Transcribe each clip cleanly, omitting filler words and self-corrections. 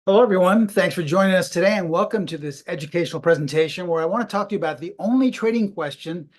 Hello, everyone. Thanks for joining us today, and welcome to this educational presentation where I want to talk to you about the only trading question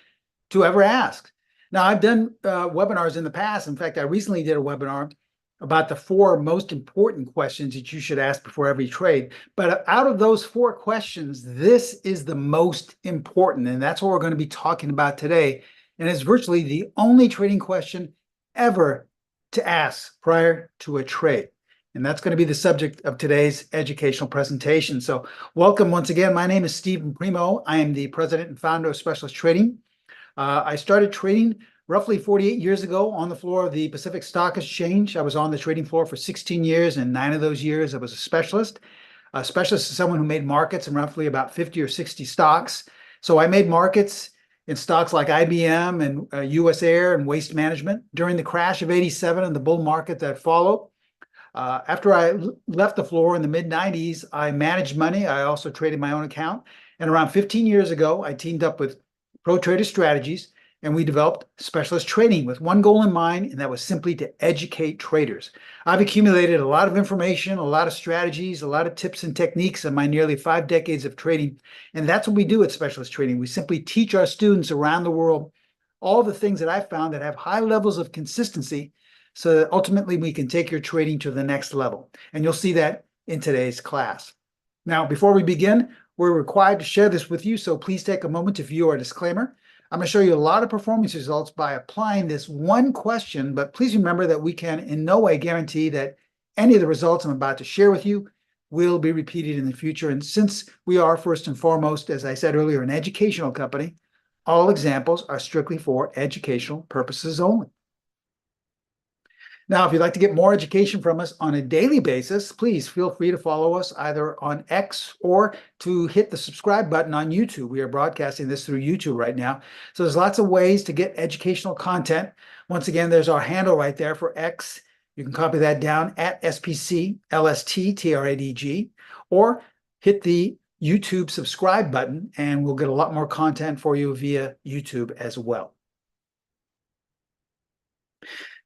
to ever ask. Now, I've done webinars in the past. In fact, I recently did a webinar about the four most important questions that you should ask before every trade. But out of those four questions, this is the most important, and that's what we're going to be talking about today. And it's virtually the only trading question ever to ask prior to a trade. And that's going to be the subject of today's educational presentation. So welcome once again. My name is Steven Primo. I am the president and founder of Specialist Trading. I started trading roughly 48 years ago on the floor of the Pacific Stock Exchange. I was on the trading floor for 16 years, and 9 of those years I was a specialist. A specialist is someone who made markets in roughly about 50 or 60 stocks. So I made markets in stocks like IBM and US Air and Waste Management during the crash of '87 and the bull market that followed. After I left the floor in the mid-90s, I managed money. I also traded my own account. And around 15 years ago, I teamed up with Pro Trader Strategies, and we developed Specialist Trading with one goal in mind, and that was simply to educate traders. I've accumulated a lot of information, a lot of strategies, a lot of tips and techniques in my nearly 5 decades of trading. And that's what we do at Specialist Trading. We simply teach our students around the world all the things that I've found that have high levels of consistency, so that ultimately we can take your trading to the next level. And you'll see that in today's class. Now, before we begin, we're required to share this with you, so please take a moment to view our disclaimer. I'm going to show you a lot of performance results by applying this one question, but please remember that we can in no way guarantee that any of the results I'm about to share with you will be repeated in the future. And since we are first and foremost, as I said earlier, an educational company, all examples are strictly for educational purposes only. Now, if you'd like to get more education from us on a daily basis, please feel free to follow us either on X or to hit the subscribe button on YouTube. We are broadcasting this through YouTube right now. So there's lots of ways to get educational content. Once again, there's our handle right there for X. You can copy that down at SPCLSTTRADG, or hit the YouTube subscribe button and we'll get a lot more content for you via YouTube as well.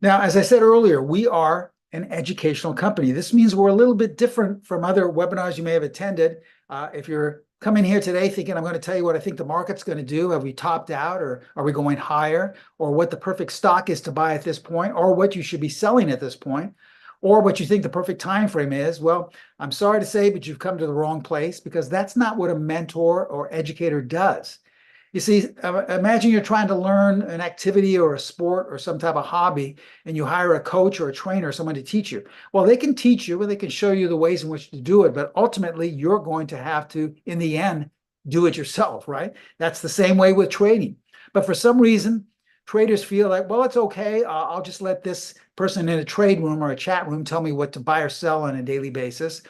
Now, as I said earlier, we are an educational company. This means we're a little bit different from other webinars you may have attended. If you're coming here today thinking I'm going to tell you what I think the market's going to do, have we topped out or are we going higher, or what the perfect stock is to buy at this point, or what you should be selling at this point, or what you think the perfect time frame is, well, I'm sorry to say, but you've come to the wrong place, because that's not what a mentor or educator does. You see, imagine you're trying to learn an activity or a sport or some type of hobby, and you hire a coach or a trainer or someone to teach you. Well, they can teach you and they can show you the ways in which to do it, but ultimately you're going to have to, in the end, do it yourself, right? That's the same way with trading. But for some reason, traders feel like, well, it's okay. I'll just let this person in a trade room or a chat room tell me what to buy or sell on a daily basis.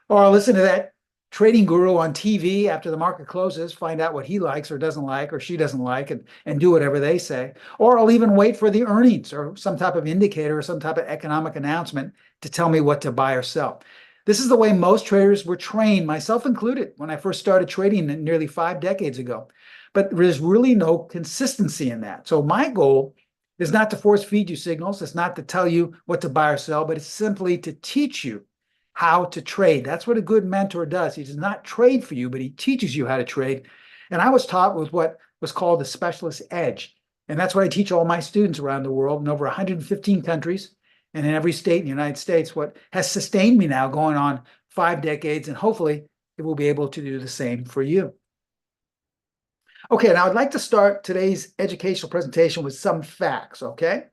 Or I'll listen to that trading guru on TV after the market closes, find out what he likes or doesn't like or she doesn't like, and do whatever they say. Or I'll even wait for the earnings or some type of indicator or some type of economic announcement to tell me what to buy or sell. This is the way most traders were trained, myself included, when I first started trading nearly 5 decades ago. But there's really no consistency in that. So my goal is not to force feed you signals. It's not to tell you what to buy or sell, but it's simply to teach you how to trade. That's what a good mentor does. He does not trade for you, but he teaches you how to trade. And I was taught with what was called the specialist edge. And that's what I teach all my students around the world in over 115 countries and in every state in the United States, what has sustained me now going on 5 decades. And hopefully it will be able to do the same for you. Okay, now I'd like to start today's educational presentation with some facts, okay?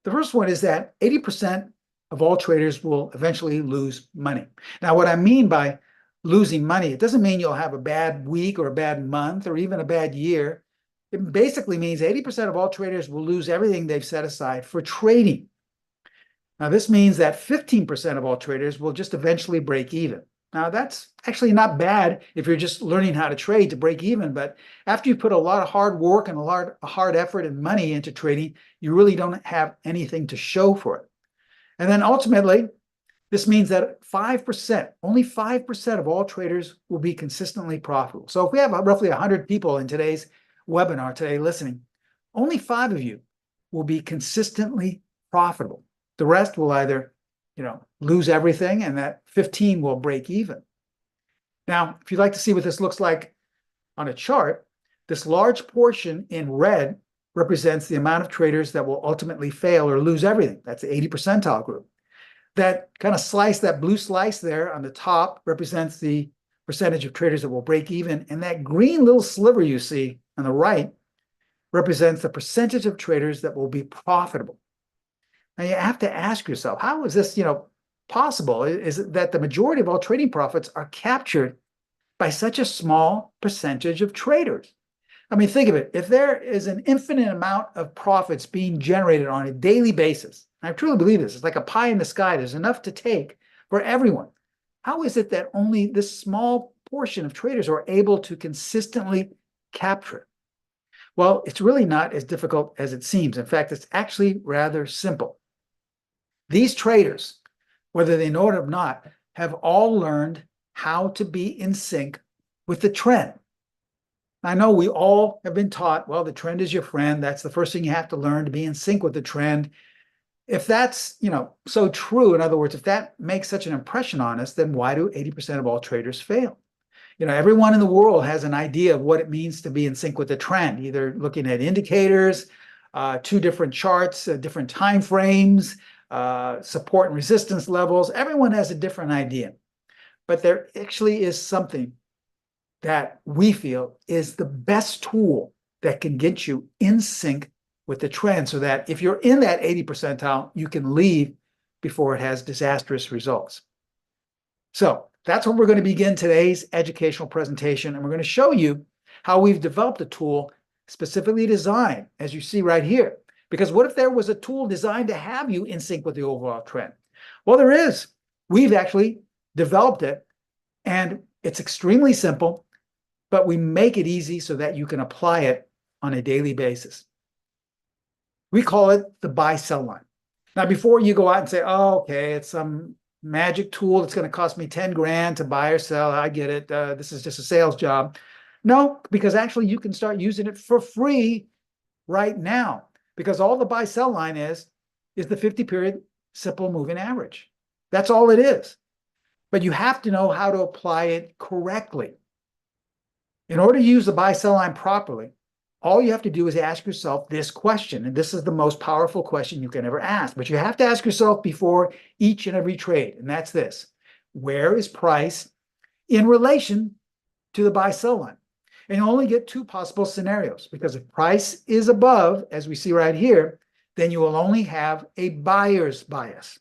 The first one is that 80% of all traders will eventually lose money. Now, what I mean by losing money, it doesn't mean you'll have a bad week or a bad month or even a bad year. It basically means 80% of all traders will lose everything they've set aside for trading. Now, this means that 15% of all traders will just eventually break even. Now, that's actually not bad if you're just learning how to trade to break even, but after you put a lot of hard work and a lot of hard effort and money into trading, you really don't have anything to show for it. And then ultimately, this means that 5%, only 5% of all traders will be consistently profitable. So if we have roughly 100 people in today's webinar today listening, only 5 of you will be consistently profitable. The rest will either lose everything, and that 15 will break even. Now, if you'd like to see what this looks like on a chart, this large portion in red represents the amount of traders that will ultimately fail or lose everything. That's the 80 percentile group. That kind of slice, that blue slice there on the top, represents the percentage of traders that will break even. And that green little sliver you see on the right represents the percentage of traders that will be profitable. Now you have to ask yourself, how is this, possible? Is it that the majority of all trading profits are captured by such a small percentage of traders? I mean, think of it. If there is an infinite amount of profits being generated on a daily basis, I truly believe this, it's like a pie in the sky, there's enough to take for everyone. How is it that only this small portion of traders are able to consistently capture it? Well, it's really not as difficult as it seems. In fact, it's actually rather simple. These traders, whether they know it or not, have all learned how to be in sync with the trend. I know we all have been taught, well, the trend is your friend. That's the first thing you have to learn, to be in sync with the trend. If that's, so true, in other words, if that makes such an impression on us, then why do 80% of all traders fail? Everyone in the world has an idea of what it means to be in sync with the trend, either looking at indicators, two different charts, different time frames, support and resistance levels. Everyone has a different idea. But there actually is something that we feel is the best tool that can get you in sync with the trend, so that if you're in that 80 percentile, you can leave before it has disastrous results. So that's where we're going to begin today's educational presentation, and we're going to show you how we've developed a tool specifically designed, as you see right here. Because what if there was a tool designed to have you in sync with the overall trend? Well, there is. We've actually developed it, and it's extremely simple, but we make it easy so that you can apply it on a daily basis. We call it the buy-sell line. Now, before you go out and say, oh, okay, it's some magic tool that's going to cost me 10 grand to buy or sell, I get it. This is just a sales job. No, because actually you can start using it for free right now, because all the buy-sell line is the 50-period simple moving average. That's all it is. But you have to know how to apply it correctly. In order to use the buy-sell line properly, all you have to do is ask yourself this question, and this is the most powerful question you can ever ask, but you have to ask yourself before each and every trade, and that's this: where is price in relation to the buy-sell line? And you only get two possible scenarios, because if price is above, as we see right here, then you will only have a buyer's bias.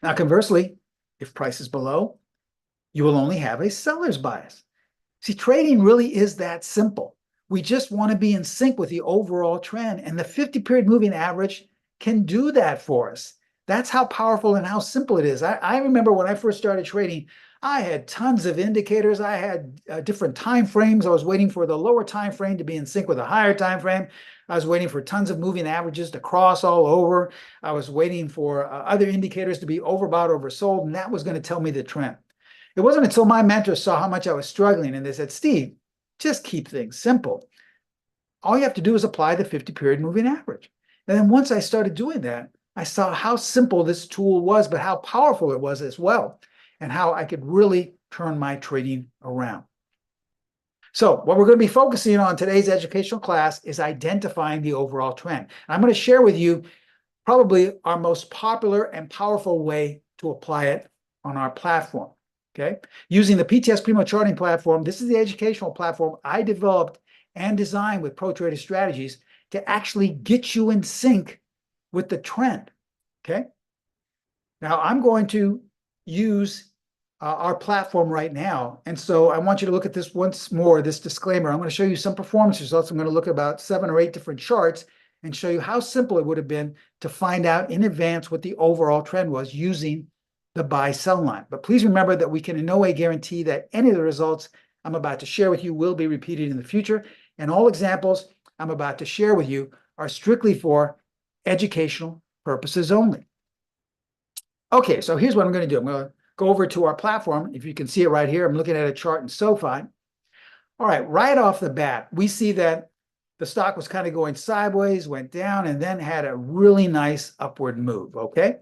Now, conversely, if price is below, you will only have a seller's bias. See, trading really is that simple. We just want to be in sync with the overall trend, and the 50-period moving average can do that for us. That's how powerful and how simple it is. I remember when I first started trading, I had tons of indicators. I had different time frames. I was waiting for the lower time frame to be in sync with a higher time frame. I was waiting for tons of moving averages to cross all over. I was waiting for other indicators to be overbought, oversold, and that was going to tell me the trend. It wasn't until my mentor saw how much I was struggling, and they said, Steve, just keep things simple. All you have to do is apply the 50-period moving average. And then once I started doing that, I saw how simple this tool was, but how powerful it was as well, and how I could really turn my trading around. So what we're going to be focusing on today's educational class is identifying the overall trend. I'm going to share with you probably our most popular and powerful way to apply it on our platform. Okay, using the PTS Primo charting platform, this is the educational platform I developed and designed with Pro Trader Strategies to actually get you in sync with the trend. Okay, now I'm going to use our platform right now, and so I want you to look at this once more, this disclaimer. I'm going to show you some performance results. I'm going to look at about 7 or 8 different charts and show you how simple it would have been to find out in advance what the overall trend was using the buy-sell line. But please remember that we can in no way guarantee that any of the results I'm about to share with you will be repeated in the future. And all examples I'm about to share with you are strictly for educational purposes only. Okay, so here's what I'm going to do. I'm going to go over to our platform. If you can see it right here, I'm looking at a chart in SoFi. All right, right off the bat, we see that the stock was kind of going sideways, went down, and then had a really nice upward move, okay?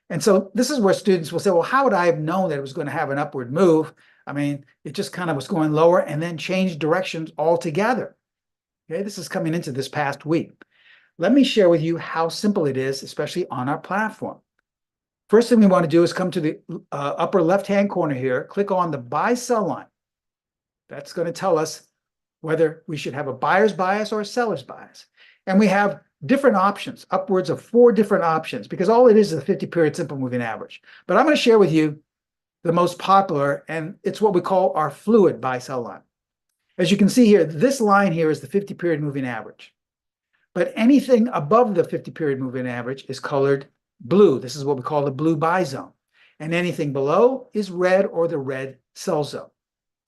And so this is where students will say, well, how would I have known that it was going to have an upward move? I mean, it just kind of was going lower and then changed directions altogether. Okay, this is coming into this past week. Let me share with you how simple it is, especially on our platform. First thing we want to do is come to the upper left-hand corner here, click on the buy-sell line. That's going to tell us whether we should have a buyer's bias or a seller's bias. And we have different options, upwards of 4 different options, because all it is a 50-period simple moving average. But I'm going to share with you the most popular, and it's what we call our fluid buy-sell line. As you can see here, this line here is the 50-period moving average. But anything above the 50-period moving average is colored blue. This is what we call the blue buy zone. And anything below is red, or the red sell zone.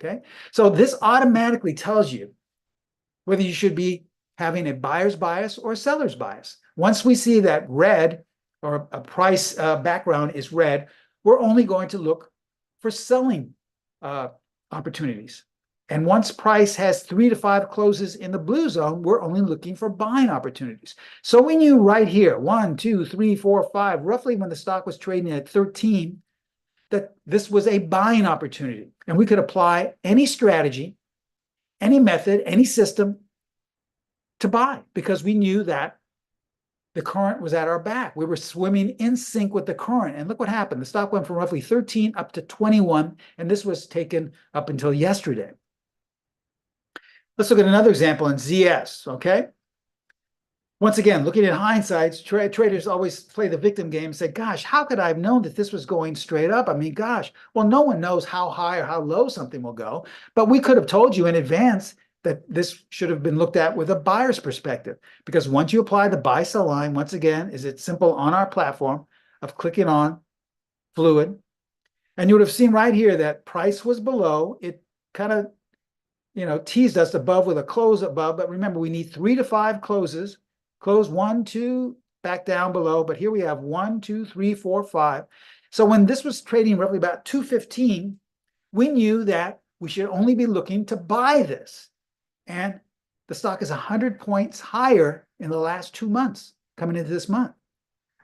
Okay, so this automatically tells you whether you should be having a buyer's bias or a seller's bias. Once we see that red, or a price background is red, we're only going to look for selling opportunities. And once price has 3 to 5 closes in the blue zone, we're only looking for buying opportunities. So we knew right here, 1, 2, 3, 4, 5, roughly when the stock was trading at 13, that this was a buying opportunity. And we could apply any strategy, any method, any system to buy, because we knew that the current was at our back. We were swimming in sync with the current. And look what happened. The stock went from roughly 13 up to 21, and this was taken up until yesterday. Let's look at another example in ZS, okay? Once again, looking at hindsight, traders always play the victim game and say, gosh, how could I have known that this was going straight up? I mean, gosh, well, no one knows how high or how low something will go, but we could have told you in advance that this should have been looked at with a buyer's perspective. Because once you apply the buy-sell line, once again, is it simple on our platform of clicking on fluid, and you would have seen right here that price was below. It kind of, teased us above with a close above, but remember, we need 3 to 5 closes. Close 1, 2, back down below. But here we have 1, 2, 3, 4, 5. So when this was trading roughly about 215, we knew that we should only be looking to buy this. And the stock is 100 points higher in the last 2 months coming into this month.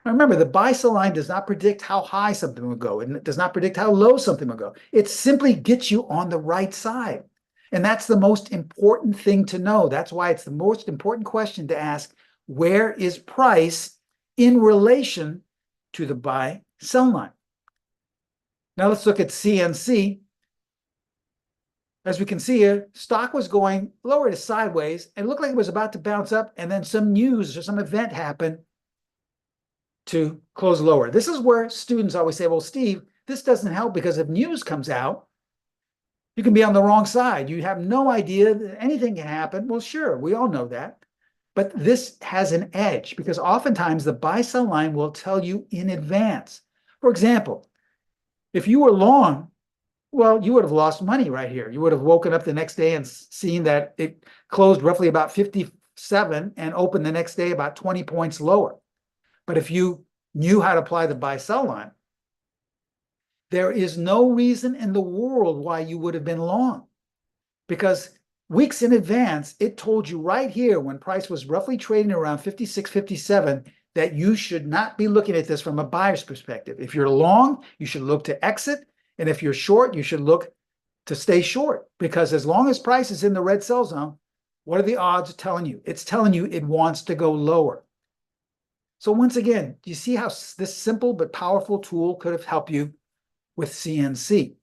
Now remember, the buy-sell line does not predict how high something will go, and it does not predict how low something will go. It simply gets you on the right side. And that's the most important thing to know. That's why it's the most important question to ask. Where is price in relation to the buy-sell line? Now let's look at CNC. As we can see here, stock was going lower to sideways, and it looked like it was about to bounce up, and then some news or some event happened to close lower. This is where students always say, well, Steve, this doesn't help, because if news comes out, you can be on the wrong side. You have no idea that anything can happen. Well, sure, we all know that. But this has an edge, because oftentimes the buy-sell line will tell you in advance. For example, if you were long, well, you would have lost money right here. You would have woken up the next day and seen that it closed roughly about 57 and opened the next day about 20 points lower. But if you knew how to apply the buy-sell line, there is no reason in the world why you would have been long, because weeks in advance, it told you right here when price was roughly trading around 56, 57, that you should not be looking at this from a buyer's perspective. If you're long, you should look to exit. And if you're short, you should look to stay short, because as long as price is in the red sell zone, what are the odds telling you? It's telling you it wants to go lower. So once again, do you see how this simple but powerful tool could have helped you with CNC?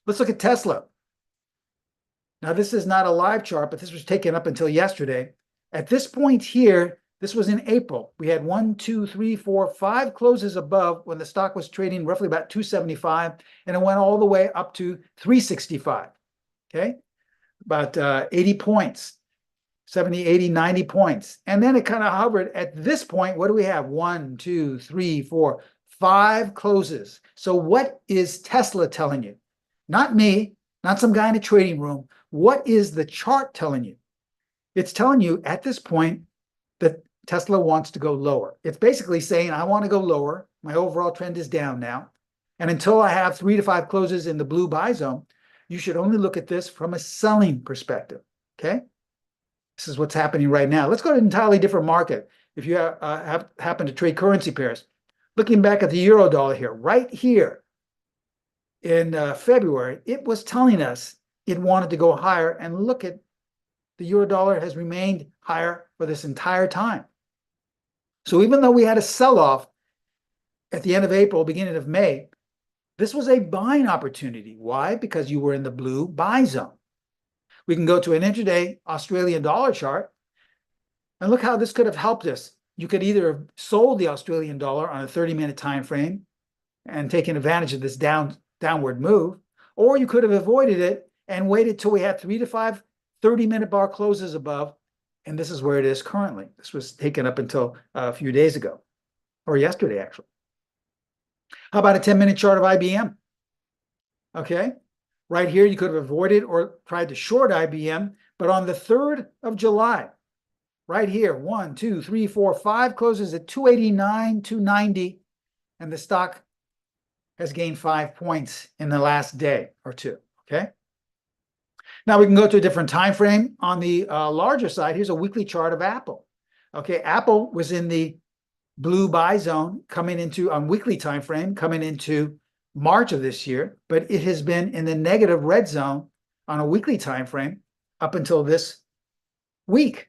Let's look at Tesla. Now, this is not a live chart, but this was taken up until yesterday. At this point here, this was in April. We had 1, 2, 3, 4, 5 closes above when the stock was trading roughly about 275, and it went all the way up to 365, okay? About 80 points, 70, 80, 90 points. And then it kind of hovered. At this point, what do we have? 1, 2, 3, 4, 5 closes. So what is Tesla telling you? Not me, not some guy in a trading room. What is the chart telling you? It's telling you at this point that Tesla wants to go lower. It's basically saying, I want to go lower. My overall trend is down now. And until I have 3 to 5 closes in the blue buy zone, you should only look at this from a selling perspective, okay? This is what's happening right now. Let's go to an entirely different market. If you happen to trade currency pairs, Looking back at the euro dollar here, right here in February, it was telling us it wanted to go higher. And look at the euro dollar has remained higher for this entire time. So even though we had a sell-off at the end of April, beginning of May, this was a buying opportunity. Why? Because you were in the blue buy zone. We can go to an intraday Australian dollar chart and look how this could have helped us. You could either have sold the Australian dollar on a 30-minute time frame and taken advantage of this downward move, or you could have avoided it and waited till we had 3 to 5 30-minute bar closes above, and this is where it is currently. This was taken up until a few days ago, or yesterday, actually. How about a 10-minute chart of IBM? Okay, right here, you could have avoided or tried to short IBM, but on the 3rd of July, right here, 1, 2, 3, 4, 5 closes at 289, 290, and the stock has gained 5 points in the last day or two, okay? Now we can go to a different time frame. On the larger side, here's a weekly chart of Apple. Okay, Apple was in the blue buy zone coming into on weekly time frame coming into March of this year, but it has been in the negative red zone on a weekly time frame up until this week.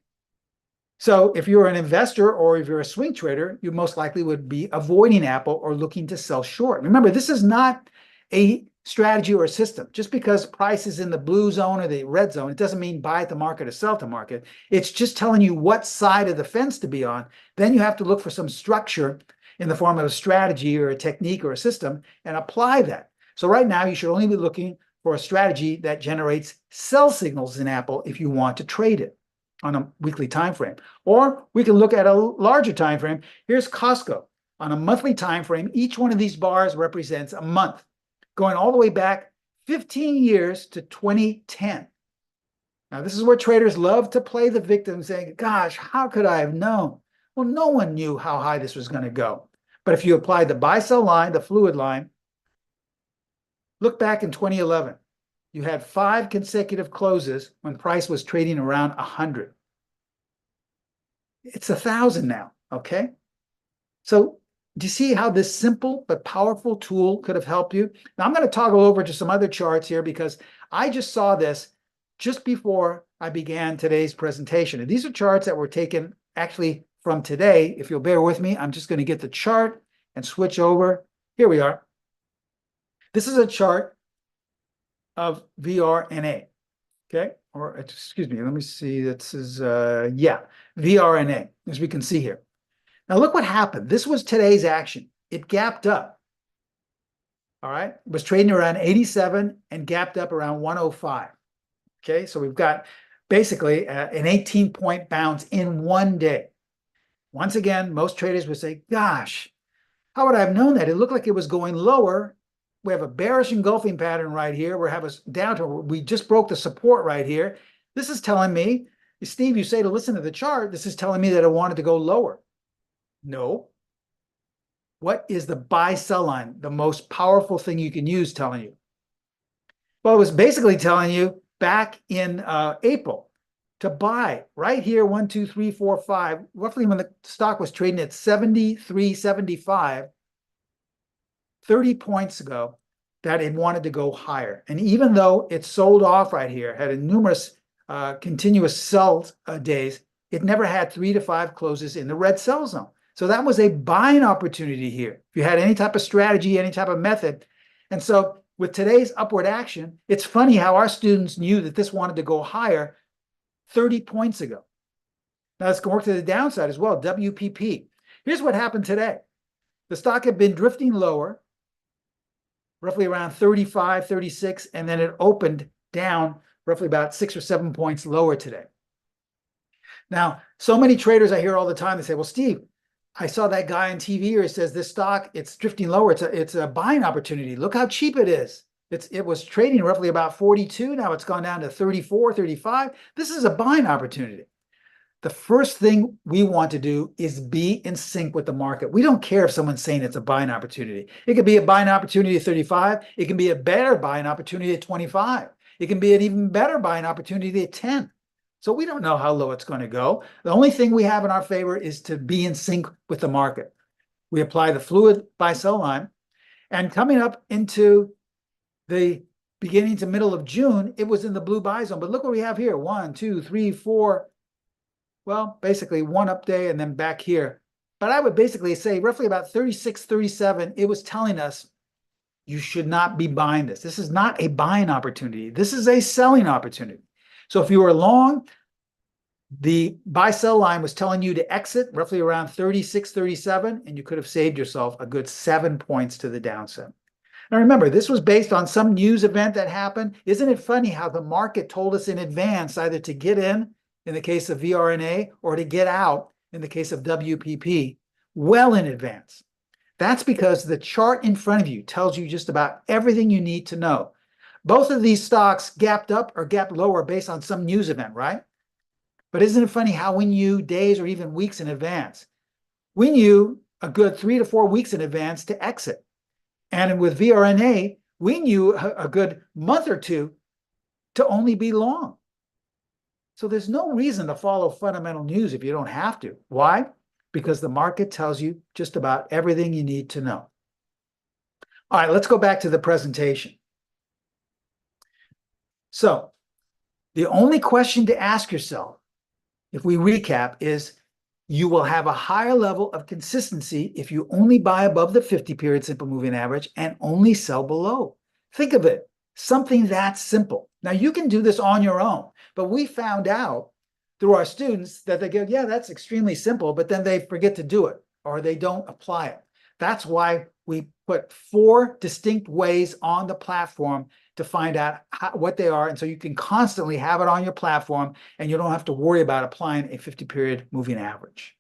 So if you're an investor or if you're a swing trader, you most likely would be avoiding Apple or looking to sell short. Remember, this is not a strategy or a system. Just because price is in the blue zone or the red zone, it doesn't mean buy at the market or sell at the market. It's just telling you what side of the fence to be on. Then you have to look for some structure in the form of a strategy or a technique or a system and apply that. So right now, you should only be looking for a strategy that generates sell signals in Apple if you want to trade it on a weekly time frame. Or we can look at a larger time frame. Here's Costco. On a monthly time frame, each one of these bars represents a month, going all the way back 15 years to 2010. Now, this is where traders love to play the victim, saying, gosh, how could I have known? Well, no one knew how high this was going to go. But if you apply the buy-sell line, the fluid line, look back in 2011. You had 5 consecutive closes when price was trading around 100. It's 1,000 now, okay? So do you see how this simple but powerful tool could have helped you? Now I'm going to toggle over to some other charts here because I just saw this just before I began today's presentation. And these are charts that were taken actually from today. If you'll bear with me, I'm just going to get the chart and switch over. Here we are. This is a chart of VRNA, okay? Or excuse me, let me see. This is, VRNA, as we can see here. Now look what happened. This was today's action. It gapped up, all right? It was trading around 87 and gapped up around 105, okay? So we've got basically an 18-point bounce in one day. Once again, most traders would say, gosh, how would I have known that? It looked like it was going lower. We have a bearish engulfing pattern right here. We have a downturn. We just broke the support right here. This is telling me, Steve, you say to listen to the chart. This is telling me that I wanted to go lower. No. What is the buy-sell line? The most powerful thing you can use telling you? Well, it was basically telling you back in April to buy right here, 1, 2, 3, 4, 5, roughly when the stock was trading at 73.75, 30 points ago, that it wanted to go higher. And even though it sold off right here, had a numerous continuous sell days, it never had 3 to 5 closes in the red sell zone. So that was a buying opportunity here. If you had any type of strategy, any type of method. And so with today's upward action, it's funny how our students knew that this wanted to go higher 30 points ago. Now let's work to the downside as well, WPP. Here's what happened today. The stock had been drifting lower, roughly around 35, 36, and then it opened down roughly about 6 or 7 points lower today. Now, so many traders I hear all the time, they say, well, Steve, I saw that guy on TV here, he says this stock, it's drifting lower. It's a buying opportunity. Look how cheap it is. It was trading roughly about 42. Now it's gone down to 34, 35. This is a buying opportunity. The first thing we want to do is be in sync with the market. We don't care if someone's saying it's a buying opportunity. It could be a buying opportunity at 35. It can be a better buying opportunity at 25. It can be an even better buying opportunity at 10. So we don't know how low it's going to go. The only thing we have in our favor is to be in sync with the market. We apply the fluid buy-sell line, and coming up into the beginning to middle of June, it was in the blue buy zone. But look what we have here. 1, 2, 3, 4. Well, basically one up day and then back here. But I would basically say roughly about 36, 37, it was telling us you should not be buying this. This is not a buying opportunity. This is a selling opportunity. So if you were long, the buy-sell line was telling you to exit roughly around 36, 37, and you could have saved yourself a good 7 points to the downside. Now remember, this was based on some news event that happened. Isn't it funny how the market told us in advance either to get in the case of VRNA, or to get out in the case of WPP, well in advance? That's because the chart in front of you tells you just about everything you need to know. Both of these stocks gapped up or gapped lower based on some news event, right? But isn't it funny how we knew days or even weeks in advance? We knew a good 3 to 4 weeks in advance to exit. And with VRNA, we knew a good month or two to only be long. So there's no reason to follow fundamental news if you don't have to. Why? Because the market tells you just about everything you need to know. All right, let's go back to the presentation. So the only question to ask yourself, if we recap, is you will have a higher level of consistency if you only buy above the 50-period simple moving average and only sell below. Think of it, something that simple. Now, you can do this on your own, but we found out through our students that they go, yeah, that's extremely simple, but then they forget to do it or they don't apply it. That's why we put 4 distinct ways on the platform to find out what they are. And so you can constantly have it on your platform and you don't have to worry about applying a 50-period moving average.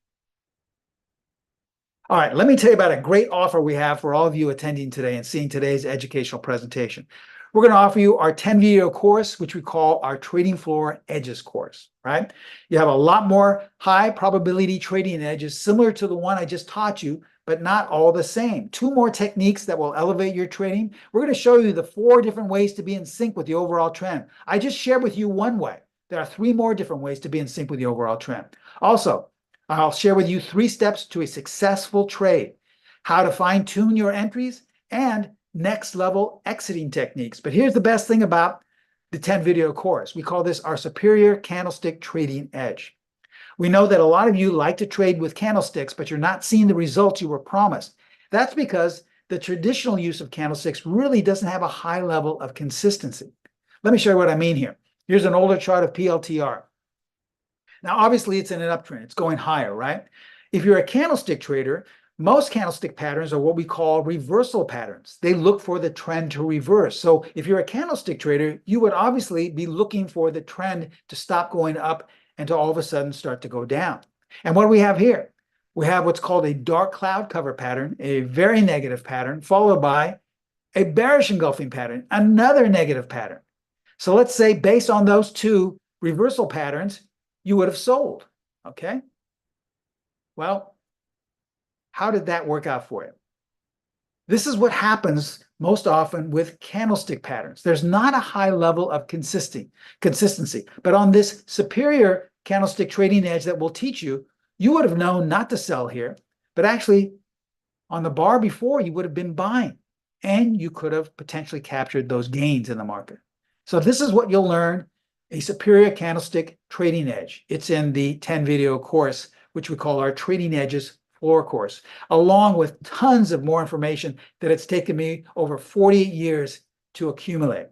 All right, let me tell you about a great offer we have for all of you attending today and seeing today's educational presentation. We're going to offer you our 10-video course, which we call our Trading Floor Edges course, right? You have a lot more high probability trading edges similar to the one I just taught you, but not all the same. 2 more techniques that will elevate your trading. We're going to show you the 4 different ways to be in sync with the overall trend. I just shared with you one way. There are 3 more different ways to be in sync with the overall trend. Also, I'll share with you 3 steps to a successful trade, how to fine-tune your entries, and next level exiting techniques. But here's the best thing about the 10-video course. We call this our superior candlestick trading edge. We know that a lot of you like to trade with candlesticks, but you're not seeing the results you were promised. That's because the traditional use of candlesticks really doesn't have a high level of consistency. Let me show you what I mean here. Here's an older chart of PLTR. Now, obviously, it's in an uptrend. It's going higher, right? If you're a candlestick trader, most candlestick patterns are what we call reversal patterns. They look for the trend to reverse. So if you're a candlestick trader, you would obviously be looking for the trend to stop going up and to all of a sudden start to go down. And what do we have here? We have what's called a dark cloud cover pattern, a very negative pattern, followed by a bearish engulfing pattern, another negative pattern. So let's say based on those 2 reversal patterns, you would have sold, okay? Well, how did that work out for you? This is what happens most often with candlestick patterns. There's not a high level of consistency, but on this superior candlestick trading edge that we'll teach you, you would have known not to sell here, but actually on the bar before you would have been buying and you could have potentially captured those gains in the market. So this is what you'll learn, a superior candlestick trading edge. It's in the 10-video course, which we call our Trading Edges Floor course, along with tons of more information that it's taken me over 48 years to accumulate.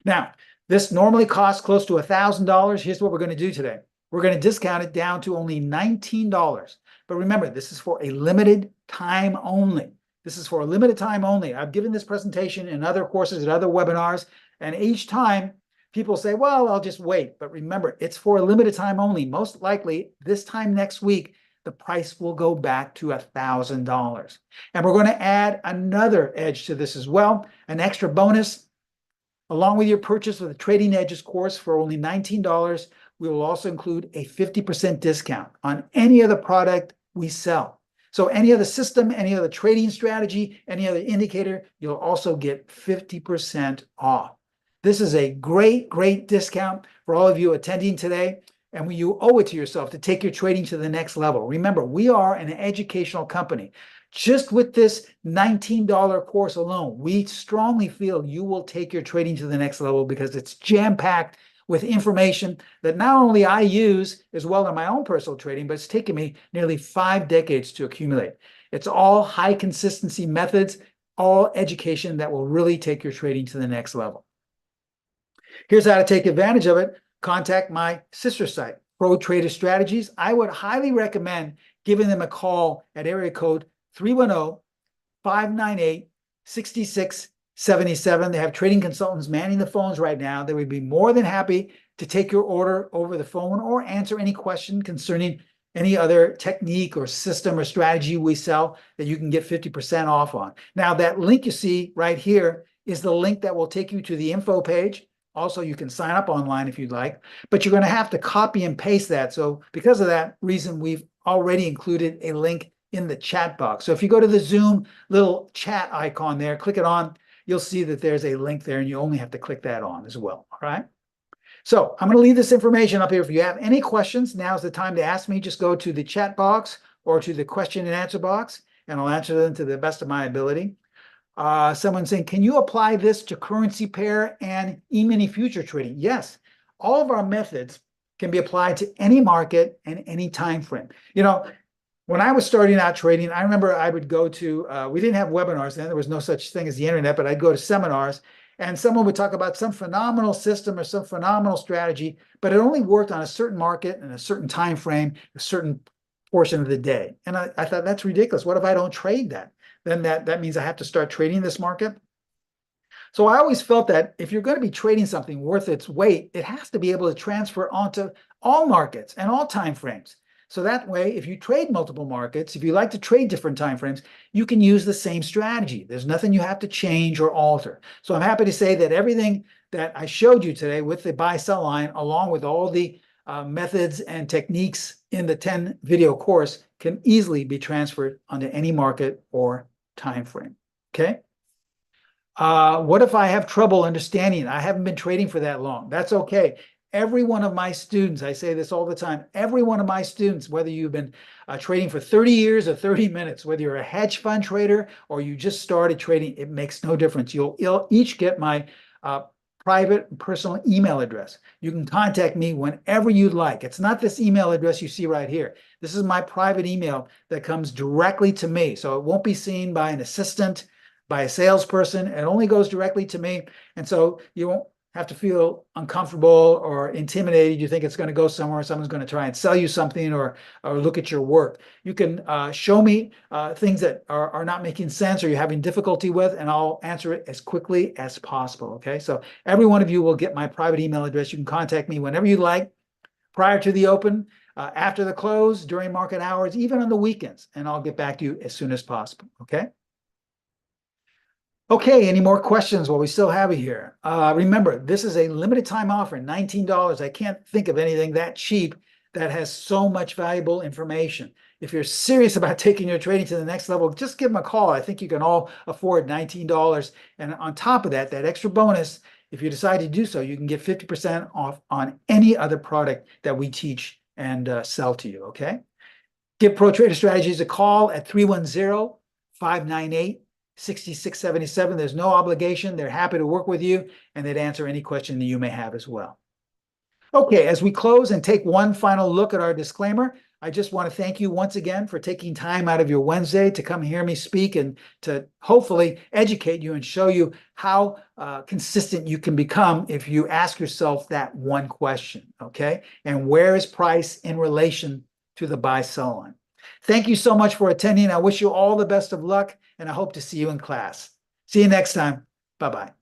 Now, this normally costs close to $1,000. Here's what we're going to do today. We're going to discount it down to only $19. But remember, this is for a limited time only. This is for a limited time only. I've given this presentation in other courses and other webinars, and each time people say, well, I'll just wait. But remember, it's for a limited time only. Most likely, this time next week, the price will go back to $1,000. And we're going to add another edge to this as well, an extra bonus. Along with your purchase of the Trading Edges course for only $19, we will also include a 50% discount on any other product we sell. So any other system, any other trading strategy, any other indicator, you'll also get 50% off. This is a great, great discount for all of you attending today. and you owe it to yourself to take your trading to the next level. Remember, we are an educational company. Just with this $19 course alone, we strongly feel you will take your trading to the next level because it's jam-packed with information that not only I use as well in my own personal trading, but it's taken me nearly 5 decades to accumulate. It's all high consistency methods, all education that will really take your trading to the next level. Here's how to take advantage of it. Contact my sister site, Pro Trader Strategies. I would highly recommend giving them a call at area code 310-598-6677. They have trading consultants manning the phones right now. They would be more than happy to take your order over the phone or answer any question concerning any other technique or system or strategy we sell that you can get 50% off on. Now, that link you see right here is the link that will take you to the info page. Also, you can sign up online if you'd like, but you're going to have to copy and paste that. So because of that reason, we've already included a link in the chat box. So if you go to the Zoom little chat icon there, click it on, you'll see that there's a link there, and you only have to click that on as well. All right. So I'm going to leave this information up here. If you have any questions, now's the time to ask me. Just go to the chat box or to the question and answer box, and I'll answer them to the best of my ability. Someone saying, can you apply this to currency pair and E-mini future trading? Yes, all of our methods can be applied to any market and any time frame. You know, when I was starting out trading, I remember I would go to, we didn't have webinars then, there was no such thing as the internet, but I'd go to seminars, and someone would talk about some phenomenal system or some phenomenal strategy, but it only worked on a certain market and a certain time frame, a certain portion of the day. And I thought, that's ridiculous. What if I don't trade that? Then that means I have to start trading this market. So I always felt that if you're going to be trading something worth its weight, it has to be able to transfer onto all markets and all time frames. So that way, if you trade multiple markets, if you like to trade different time frames, you can use the same strategy. There's nothing you have to change or alter. So I'm happy to say that everything that I showed you today with the buy-sell line, along with all the methods and techniques in the 10 video course, can easily be transferred onto any market or time frame. Okay. What if I have trouble understanding? I haven't been trading for that long. That's okay. Every one of my students, I say this all the time, every one of my students, whether you've been trading for 30 years or 30 minutes, whether you're a hedge fund trader or you just started trading, it makes no difference. You'll each get my private personal email address. You can contact me whenever you'd like. It's not this email address you see right here. This is my private email that comes directly to me. So it won't be seen by an assistant, by a salesperson. It only goes directly to me. And so you won't have to feel uncomfortable or intimidated. You think it's going to go somewhere, someone's going to try and sell you something or look at your work. You can show me things that are not making sense or you're having difficulty with, and I'll answer it as quickly as possible. Okay, so every one of you will get my private email address. You can contact me whenever you like, prior to the open, after the close, during market hours, even on the weekends, and I'll get back to you as soon as possible. Okay. Okay, any more questions while we still have you here? Remember, this is a limited time offer, $19. I can't think of anything that cheap that has so much valuable information. If you're serious about taking your trading to the next level, just give them a call. I think you can all afford $19. And on top of that, that extra bonus, if you decide to do so, you can get 50% off on any other product that we teach and sell to you, okay? Give Pro Trader Strategies a call at 310-598-6677. There's no obligation. They're happy to work with you, and they'd answer any question that you may have as well. Okay, as we close and take one final look at our disclaimer, I just want to thank you once again for taking time out of your Wednesday to come hear me speak and to hopefully educate you and show you how consistent you can become if you ask yourself that one question, okay? And where is price in relation to the buy-sell line? Thank you so much for attending. I wish you all the best of luck, and I hope to see you in class. See you next time. Bye-bye.